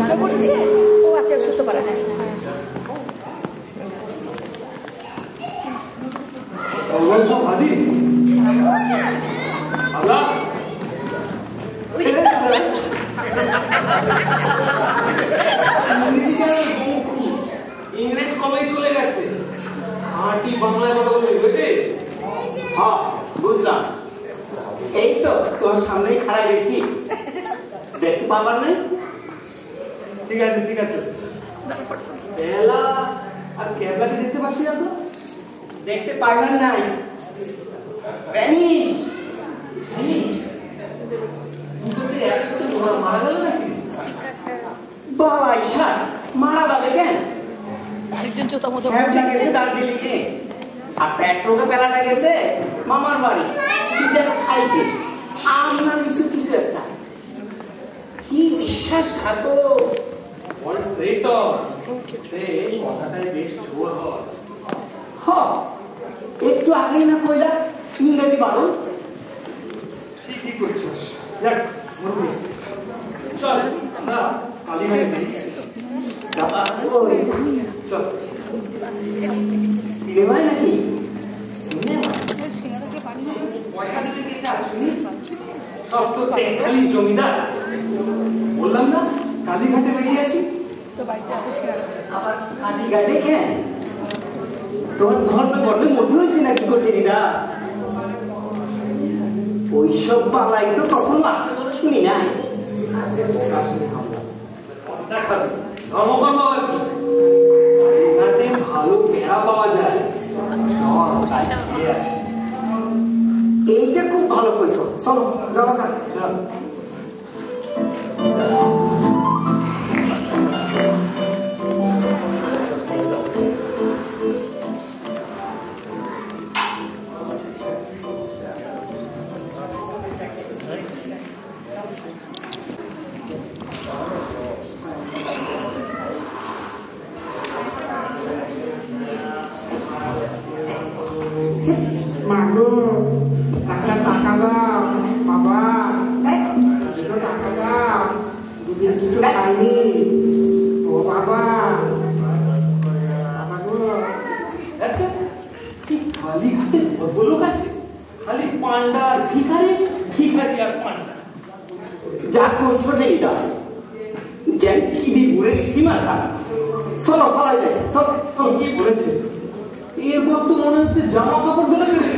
কে বসেছে? ও আচ্ছা, সত্য পারা। সব হাজি আল্লাহ ইংরেজ কবে চলে গেছে? আটি বাংলায় কথা বলে বুঝেছিস? হ্যাঁ বুঝলাম। এই তো তোমার সামনেই খাড়া গেছি, দেখতে পাবার নেই। ঠিক আছে ঠিক আছে। বেলা আর ক্যাবলাকে দেখতে পাচ্ছি না তো। দেখতে পাইবার নাই, প্যানিস দুটোতে একসাথে মারা গেল নাকি? বাবা ঈশা মারা যাবে কেন? একজন জুতো মতো গেছে দার্জিলিং এ, আর পেট্রোকে বেলাটা গেছে মামার বাড়ি খাইতে। আমরা কিছু কিছু একটা কি বিশ্বাসঘাতক। কথাটাই বেশ জোর হয়। একটু আগেই না কইলা ইংরেজি বারণ। ঠিকই করছিস। চল আমরা কালীঘাটে বেরিয়ে চল। সিনেমায় নাকি? পয়সা দিতে গেছে আসুনি, সব তো খালি জমিদার। বললাম না কালীঘাটে বেরিয়ে আসি। আবার কালীঘাটে কেন? তোমার গর্বের মধ্যে হয়েছে নাকি কঠিনা? ওইসব পালাই তো কখনো আসে বলে শুনি নাই। ভালো পেড়া পাওয়া যায়। এইটা খুব ভালো কইছো, চলো যাওয়া যাক। জামা কাপড় ধরে ফেলে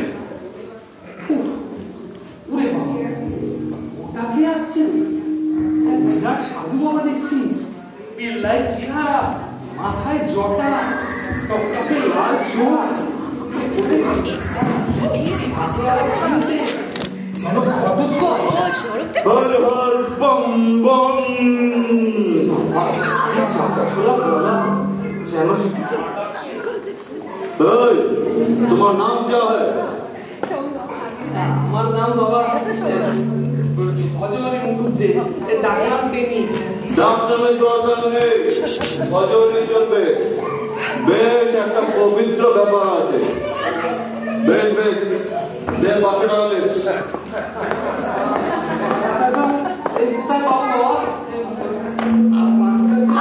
উড়ে বাবা, ওটাকে আসছেন বিরাট সাধু বাবা দেখছি। পেল্লায় চেহারা, মাথায় জটা, টকটকে লাল চোখ, যেন ঘটোৎকচ। Har Har bomb bomb. যেন তোমার नाम क्या है? আমার নাম বাবা অজয় মুখুজ্জে, ডাকনাম টেনি। ডাকনামে দরকার নেই, অজয় চলবে। বেশ একটা পবিত্র ব্যাপার আছে। বেশ বেশ, দে বাকি টাকা দে।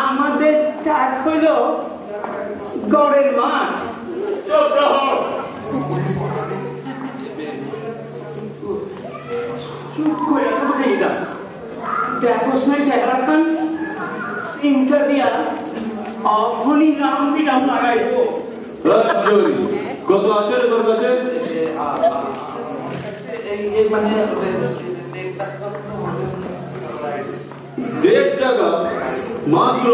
আমাদের টাক হইল গড়ের মাঠ। চুপ করে দেখোস না চেহারা খান, সিমটা দিয়া অখনই নাম বিরাম লাগাইব। কত আছে রে তোর কাছে? দেড় টাকা মাত্র?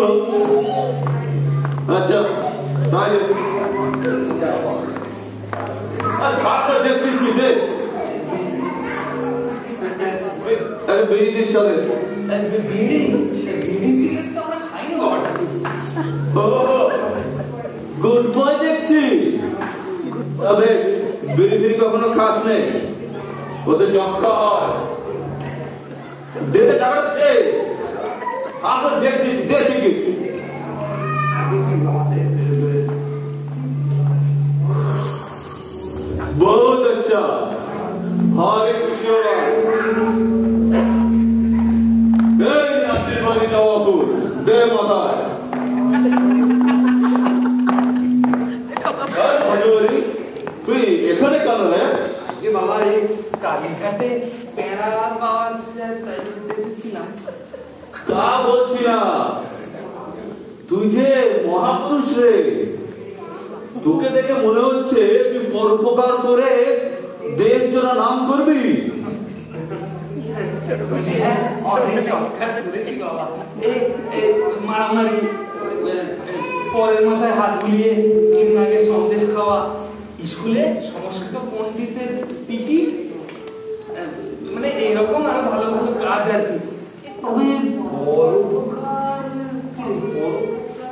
আচ্ছা তাহলে ভাবটা দেখছিস কি? দেখ আরে বেরিয়ে সাথে গুড বয় দেখছি। বেশ, বিড়ি ফিরি কখনো খাস নেই, ওদের যক্ষা হয়। দে টাকাটা দে, আমরা দেখছি দেশি কি। बहुत अच्छा, हरे कृष्ण। आशीर्वादी नवाबुर। এখানে কেন রে? আগে বাবা এই কালীঘাটে পেঁড়া পাওয়া যায় তাই বলতে এসেছিলাম। তা বলছি না, তুই যে মহাপুরুষ রে, তোকে দেখে মনে হচ্ছে তুই পরোপকার করে দেশ জোড়া নাম করবি। অনেক সৎকাজ করেছি বাবা। এই মারামারি, পরের মাথায় হাত বুলিয়ে আগে সন্দেশ খাওয়া, স্কুলে সংস্কৃত পণ্ডিতের পিটি, মানে এইরকম আরো ভালো ভালো কাজ আর কি। তবে পরোপকার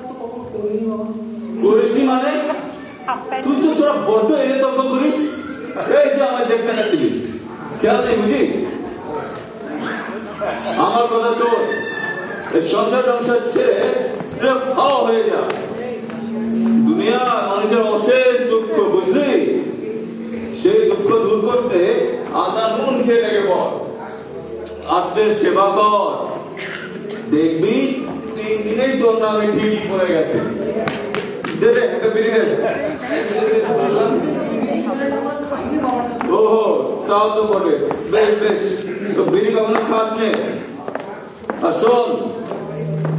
তো কখনো করিনি বাবা। করিসনি মানে? তুই তো ছোড়া বড্ড এনে তর্ক করিস। এই যে আমার দেখ টাকা দিবি, খেয়াল নেই বুঝি? আমার কথা শোন, এই সংসার টংসার ছেড়ে খাওয়া হয়ে যা। দুনিয়া মানুষের অশেষ দুঃখ, বুঝলি? সেই দুঃখ দূর করতে আদা নুন খেয়ে লেগে পড়, আত্মের সেবা কর, দেখবি 3 দিনেই তোর নামে ঠিক পড়ে গেছে। দে দে একটা বিড়ি দে। ওহো, তাও তো করবে। বেশ বেশ, তো বিড়ি কখনো খাস নে। আর শোন,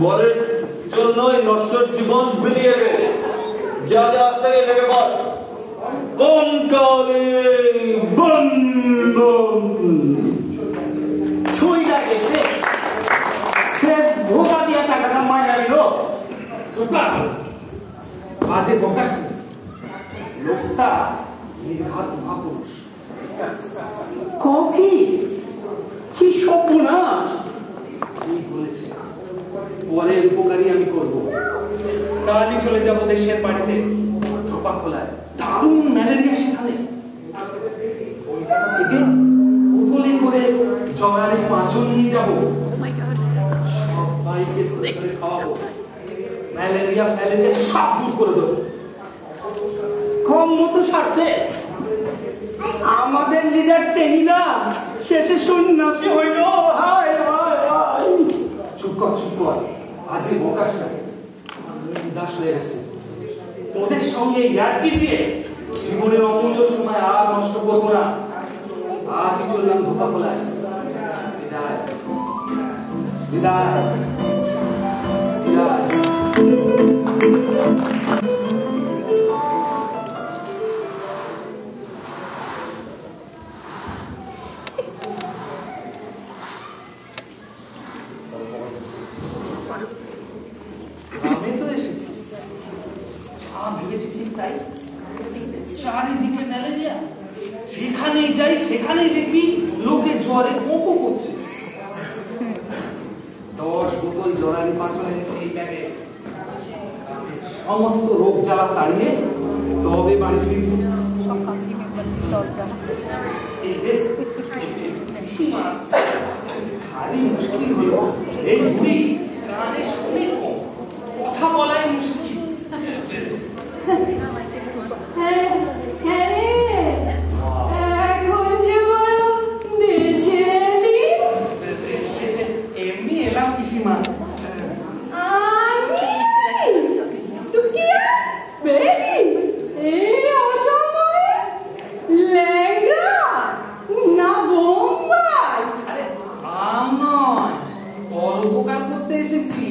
পরের জন্য নশ্বর জীবন বিলিয়ে দে। যা যা আজ থেকে লেগে পড়। কোন কালে বন বন ছুঁইটা গেছে, সে ভোগা দিয়া টাকাটা মাইনা দিল। বাজে বকাস, লোকটা নির্ঘাত মহাপুরুষ। কি সর্বনাশ! ঠিক বলেছে, পরের উপকারী আমি করব। কালই চলে যাব দেশের বাড়িতে, ধোপা খোলায় দারুণ ম্যালেরিয়া সেখানে। কলকাতা থেকে বোতলে করে জগারে পাঁচন নিয়ে যাব, সবাইকে ধরে ধরে খাওয়াবো, ম্যালেরিয়া ফ্যালেরিয়া সব দূর করে দেবো। কম মতো সারছে। আমাদের লিডার টেনিলা শেষে সন্ন্যাসী হইল। হায় হায় হায়! চুপ কর, আজই বকাস না, উদাস হয়ে গেছে। তোদের সঙ্গে ইয়ার্কি দিয়ে জীবনের অমূল্য সময় আর নষ্ট করবো না। আজই চললাম ধোপা খোলায়। বিদায় বিদায় বিদায়। গ্রামে তো এসেছি, যা ভেবেছি ঠিক তাই। চারিদিকে ম্যালেরিয়া, যেখানেই যাই সেখানেই দেখি লোকে জ্বরে পোঁপো করছে। 10 বোতল জরারি পাঁচন এনেছি এই ব্যাগে। সমস্ত রোগ জ্বালা তাড়িয়ে তবে বাড়ি ফিরব। পিসিমা আসছে, ভারী মুশকিল হলো। এই বুড়ি কানে শুনে কম, কথা বলাই মুশকিল। এমনি এলাম পিসিমা। পরোপকার করতে এসেছি।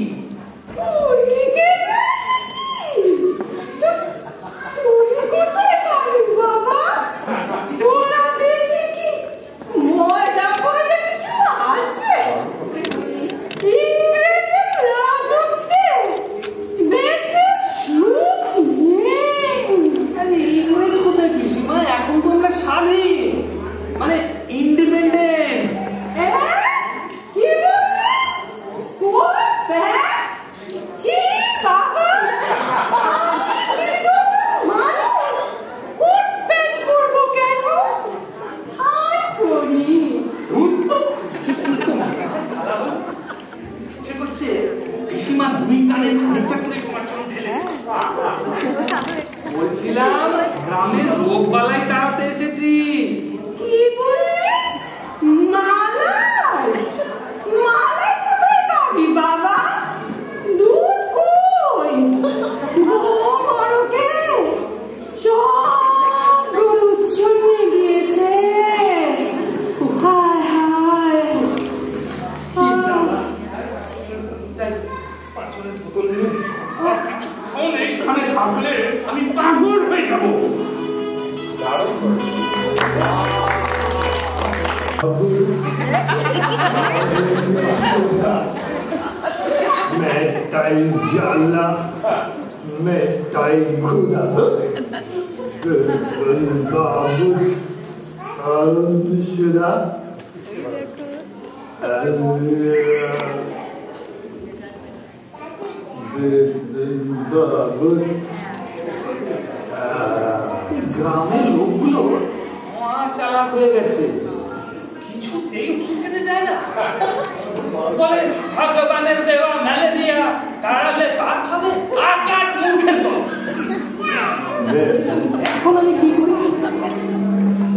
এখন তো আমরা স্বাধীন, মানে ইন্ডিপেন্ডেন্ট। বলছিলাম গ্রামের রোগ বালাই তাড়াতে এসেছি। কি বললি? মালাই? মালাই কোথায় পাবি বাবা? দুধ কই? গো মরকে সব গরু मैं टाइम जानना मैं टाइम खुदा बाबू शुदा बाबू গ্রামের লোকগুলো চালাক হয়ে গেছে, কিছুতেই ওষুধ খেতে চায় না। বলে ভগবানের দেওয়া ম্যালেরিয়া তাড়ালে বাদ হবে আকাট মূর্খের দল। এখন আমি কি করি?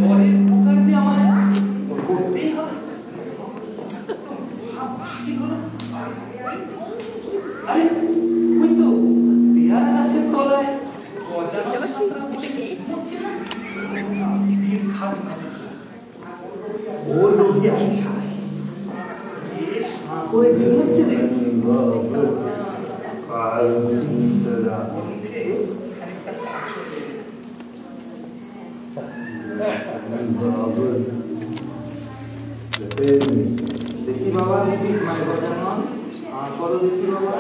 পরের উপকার যে আমায় করতেই হবে। কি হলো? আরে ওই তো পেয়ারা গাছের তলায় দেখি বাবা দেখি মানে বজানো করো দেখি বাবা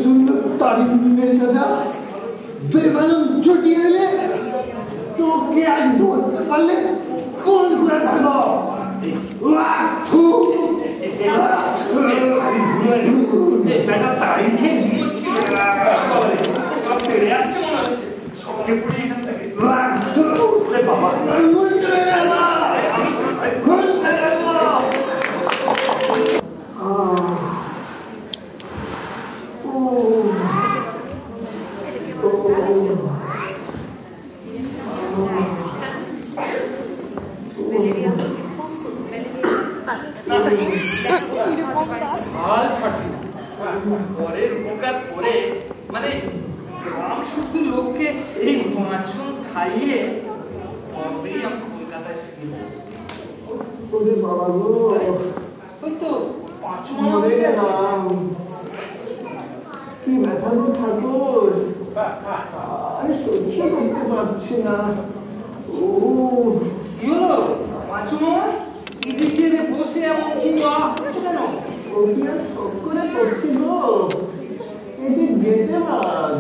सुंदर तारीफ मेरे साथ बेमालूम छुट्टी ले तो क्या आज दो पल्ले कौन कर भागो वाह थू बेटा तारीफ है जीवन सी अब तेरे आसे मना सबके पूरी एकदम लगे वाह थू अरे बाबा कौन करेगा कौन करेगा হাল ছাড়ছি না পরের উপকার করে মানে গ্রাম শুধু লোককে এই মাছন খাইয়ে তবেই আমি কলকাতায় ফিরি। ওরে বাবা গো ওই তো পাঁচু মরে গেলাম কি ব্যথা গো ঠাকুর আরে সহ্য করতে পারছি না ও কি হলো পাঁচু মামা ইজি ছেড়ে বসে এমন কি করছো কেন? ও কি আর শখ করে করছি গো এই যে গেটে মাছ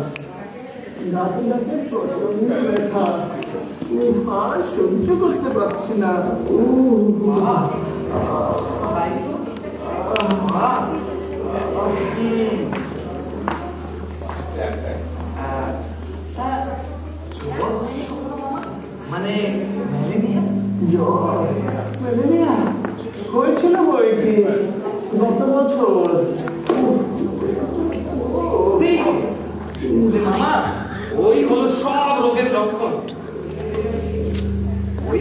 রাতে রাতে প্রচন্ড ব্যথা আর সহ্য করতে পারছি না ও তাই তো মানে ম্যালেরিয়া জ্বর ম্যালেরিয়া হয়েছিল বই কি গত বছর মামা ওই হলো সব রোগের লক্ষণ। ওই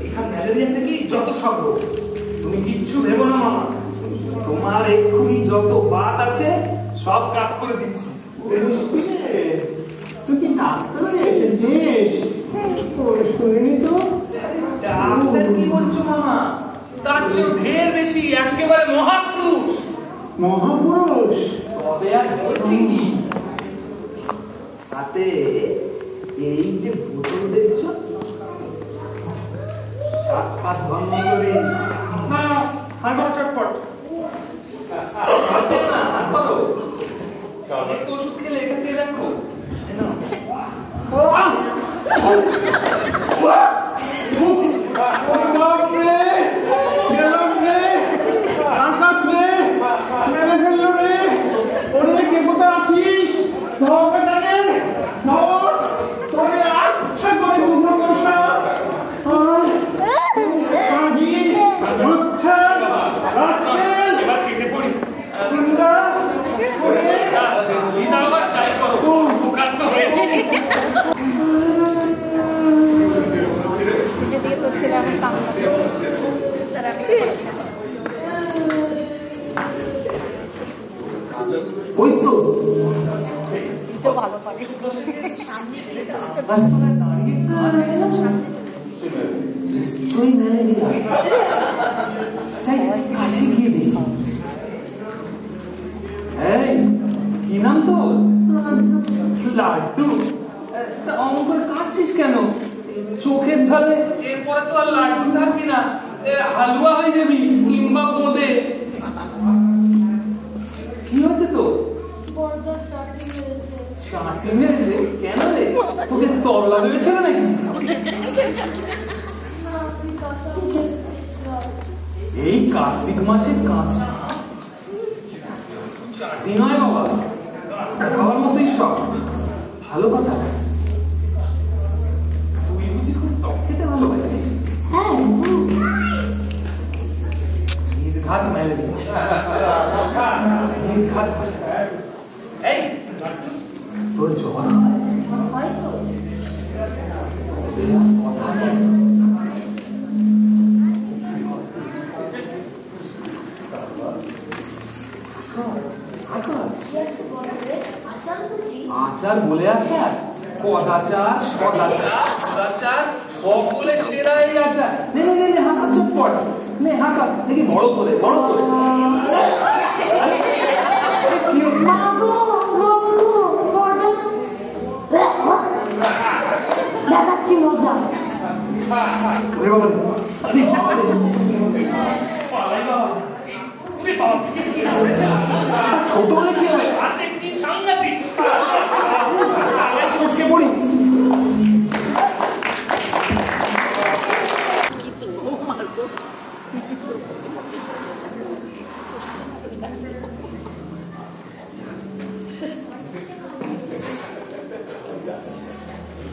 এখান ম্যালেরিয়া থেকেই যত সব রোগ। তুমি কিচ্ছু ভেবো না মামা, তোমার এক্ষুনি যত বাত আছে সব কাজ করে দিচ্ছি। তুই কি ডাক্তার এসেছিস? শুনিনি তো। ডাক্তার কি বলছো মামা? তার চেয়েও ঢের বেশি, একেবারে মহাপুরুষ। মহাপুরুষ? তবে আর বলছি কি, হাতে এই যে বোতল দেখছো, সাক্ষাৎ ধন্বন্তরী। না হাত করো চটপট, না হাত করো। অনেক তো ওষুধ খেলে এটা খেয়ে রাখো। মেরে ফেললো রে, ওরে কে কোথায় আছিস? তোরে আচ্ছা করে দুটো পয়সা এবার কেটে পড়ি। ওই তো ভালো পারে দাঁড়িয়ে নিশ্চয়ই ম্যালেরিয়া। যাই কাছে গিয়ে দেখি। এই কি নাম তোর? লাড্ডু। তা অঙ্কর কাঁদছিস কেন? চোখের ঝালে এরপরে তো আর লাড্ডু থাকবি না, হালুয়া হয়ে যাবি কিংবা বোঁদে। কি হচ্ছে তো? চাটি মেরেছে? কেন রে? তোকে তরলা মেরেছিল নাকি? এই কার্তিক মাসে কাঁচা চাটি নয় বাবা, খাওয়ার মতোই সব। ভালো কথা, তুই বুঝি খুব টক খেতে ভালোবাসিস? নির্ঘাত ম্যালেরিয়া। নির্ঘাত। এই তোর জ্বর কথা আচার বলে আচার, কদাচার সদাচার সদাচার সকলে সেরা এই আচার। নে নে নে হাঁকা চটপট, নে হাঁকা দেখি বড় করে বড় করে। দেখাচ্ছি মজা। ছোট হলে কি হয়? সাংঘাতিক সর্ষে পড়ি।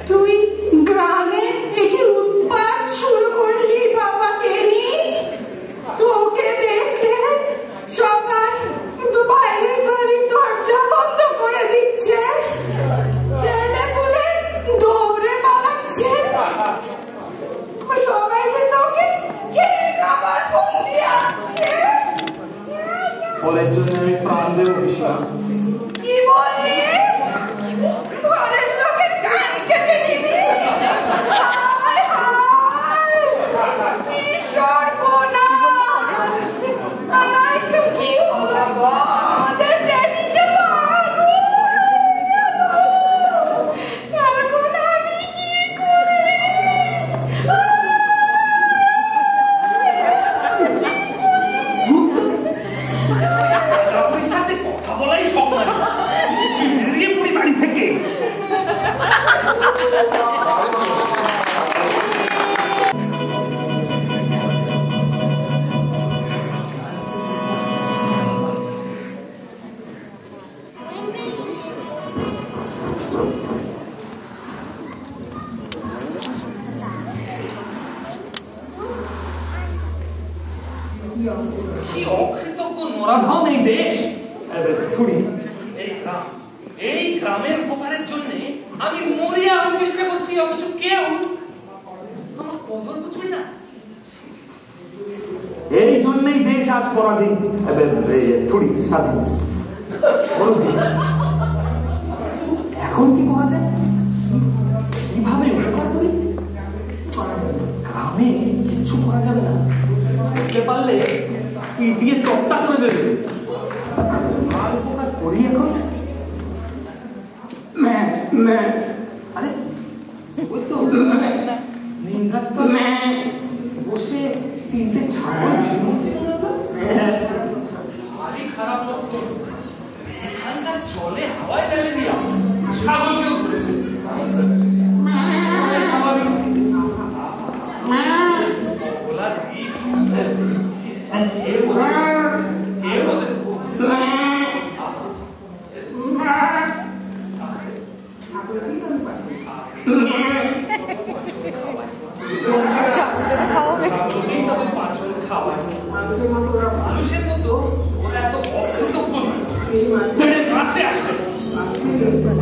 তুই গ্রামে একটি উৎপাত শুরু করলি বাবাকে নিয়ে। তোকে দেখলে সবাই বাইরের বাড়ির দরজা বন্ধ করে দিচ্ছে, ছেলে বলে দৌড়ে পালাচ্ছে। সবাই যে তোকে খাবার ফোন দিয়ে আসছে। ফলের জন্য আমি প্রাণ দেব ভীষণ। কি বললি? ঘরের লোকের কান কেটে নিবি? হায় হায়, কি সর্বনাশ! আমার কি হলো গো? আমাদের ড্যাডি যে মারবো। এখন আমি কি করি? আপনার সাথে কথা বলাই সব না, বেরিয়ে পড়ি বাড়ি থেকে। কি অকৃতজ্ঞ নরাধম এই দেশ। এই গ্রামের উপকারের জন্য আমি মরিয়া হওয়ার চেষ্টা করছি, অথচ কেউ আমার কদর বুঝবে না। এই জন্যই দেশ আজ পরাধীন, স্বাধীন। এখন কি করা যায়? কিভাবে উপকার করি? গ্রামে কিচ্ছু করা যাবে না, করতে পারলে ইট দিয়ে তক্তা করে দেবে। আর উপকার করি এখন? আরে ওই তো নিম গাছ তো বসে তিনটে ছাগল ঝিমুচ্ছে। ভারী খারাপ লক্ষণ। এখানকার জলে হাওয়ায় ম্যালেরিয়া, ছাগলকেও ধরেছে। স্বাভাবিক বলা জীব মানুষের মতো ওরা এত অকৃতজ্ঞ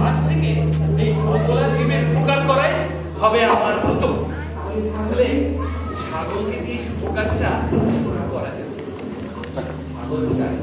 আজ থেকে এই অবলা জীবের উপকার করাই হবে আমার ব্রত। তাহলে ছাগলকে দিয়ে শুভ কাজটা করা যাবে। ছাগল চাই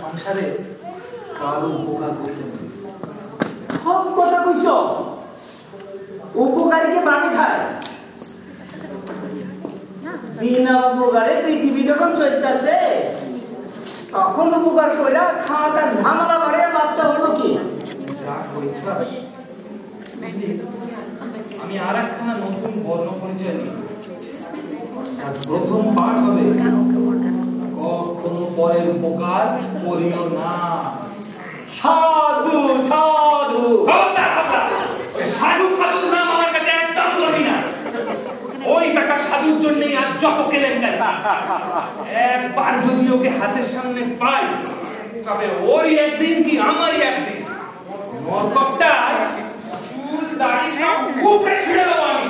সংসারে কারো উপকার করতে সব কথা কইছ উপকারীকে বাড়ি খায় বিনা উপকারে পৃথিবী যখন চলতেছে তখন উপকার কইরা খাওয়াটার ঝামেলা বাড়িয়ে বাচ্চা হলো কি আমি আর একখানা নতুন বর্ণ পরিচয় নিই প্রথম পাঠ হবে কখনো পরের উপকার করিও না সাধু সাধু সাধু সাধুর নাম আমার কাছে একদম করবি না ওই বেটা সাধুর জন্যই আজ যত কেলেঙ্কারি একবার যদি ওকে হাতের সামনে পাই তবে ওই একদিন কি আমারই একদিন নরকটা চুল দাড়ি সব উপরে ছিঁড়ে দেবো আমি